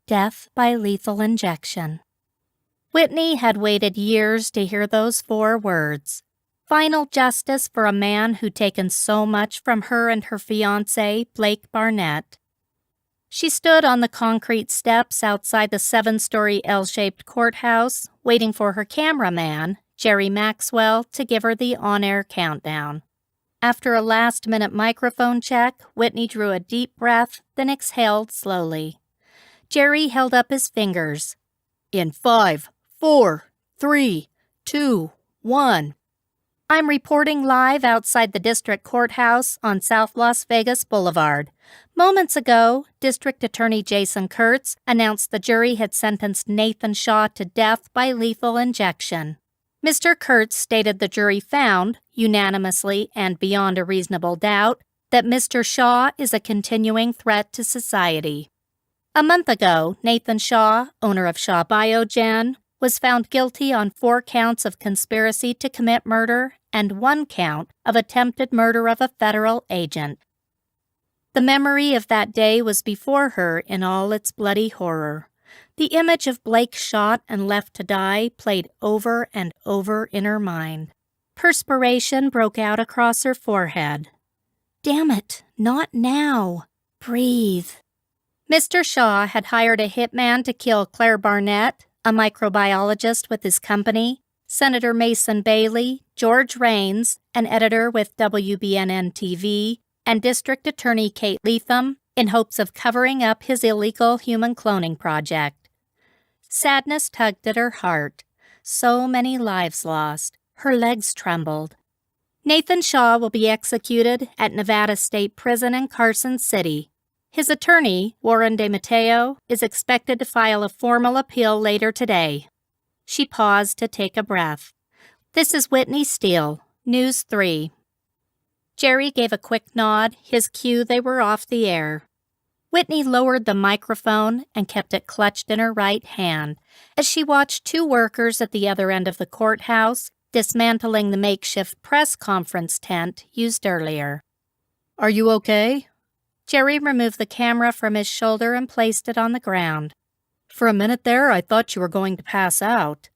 death by lethal injection. Whitney had waited years to hear those 4 words. Final justice for a man who'd taken so much from her and her fiancé, Blake Barnett. She stood on the concrete steps outside the 7-story L-shaped courthouse, waiting for her cameraman, Jerry Maxwell, to give her the on-air countdown. After a last-minute microphone check, Whitney drew a deep breath, then exhaled slowly. Jerry held up his fingers. In 5, 4, 3, 2, 1. I'm reporting live outside the district courthouse on South Las Vegas Boulevard. Moments ago, District Attorney Jason Kurtz announced the jury had sentenced Nathan Shaw to death by lethal injection. Mr. Kurtz stated the jury found, unanimously and beyond a reasonable doubt, that Mr. Shaw is a continuing threat to society. A month ago, Nathan Shaw, owner of Shaw Biogen, was found guilty on 4 counts of conspiracy to commit murder and 1 count of attempted murder of a federal agent. The memory of that day was before her in all its bloody horror. The image of Blake shot and left to die played over and over in her mind. Perspiration broke out across her forehead. Damn it, not now. Breathe. Mr. Shaw had hired a hitman to kill Claire Barnett, a microbiologist with his company, Senator Mason Bailey, George Raines, an editor with WBNN-TV, and District Attorney Kate Leatham, in hopes of covering up his illegal human cloning project. Sadness tugged at her heart. So many lives lost. Her legs trembled. Nathan Shaw will be executed at Nevada State Prison in Carson City. His attorney, Warren DeMatteo, is expected to file a formal appeal later today. She paused to take a breath. This is Whitney Steel, News 3. Jerry gave a quick nod, his cue they were off the air. Whitney lowered the microphone and kept it clutched in her right hand as she watched 2 workers at the other end of the courthouse dismantling the makeshift press conference tent used earlier. Are you okay? Jerry removed the camera from his shoulder and placed it on the ground. For a minute there, I thought you were going to pass out.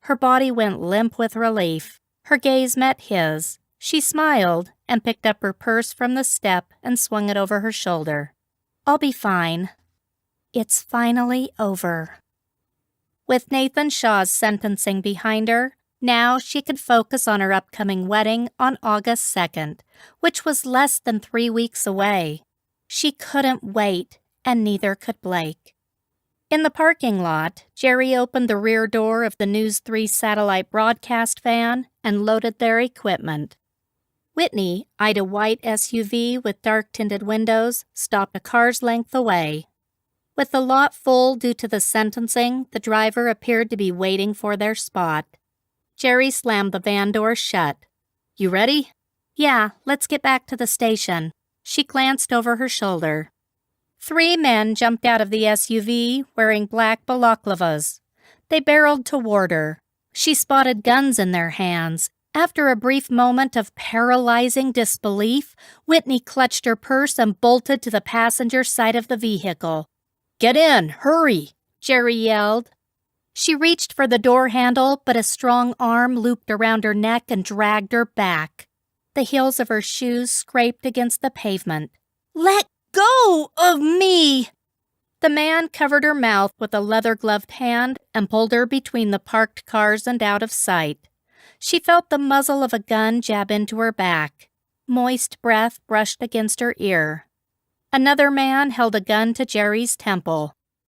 Her body went limp with relief. Her gaze met his. She smiled and picked up her purse from the step and swung it over her shoulder. I'll be fine. It's finally over. With Nathan Shaw's sentencing behind her, now she could focus on her upcoming wedding on August 2nd, which was less than 3 weeks away. She couldn't wait, and neither could Blake. In the parking lot, Jerry opened the rear door of the News 3 satellite broadcast van and loaded their equipment. Whitney eyed a white SUV with dark-tinted windows, stopped a car's length away. With the lot full due to the sentencing, the driver appeared to be waiting for their spot. Jerry slammed the van door shut. You ready? Yeah, let's get back to the station. She glanced over her shoulder. 3 men jumped out of the SUV wearing black balaclavas. They barreled toward her. She spotted guns in their hands. After a brief moment of paralyzing disbelief, Whitney clutched her purse and bolted to the passenger side of the vehicle. Get in, hurry, Jerry yelled. She reached for the door handle, but a strong arm looped around her neck and dragged her back. The heels of her shoes scraped against the pavement. Let go of me! The man covered her mouth with a leather-gloved hand and pulled her between the parked cars and out of sight. She felt the muzzle of a gun jab into her back. Moist breath brushed against her ear. Another man held a gun to Jerry's temple.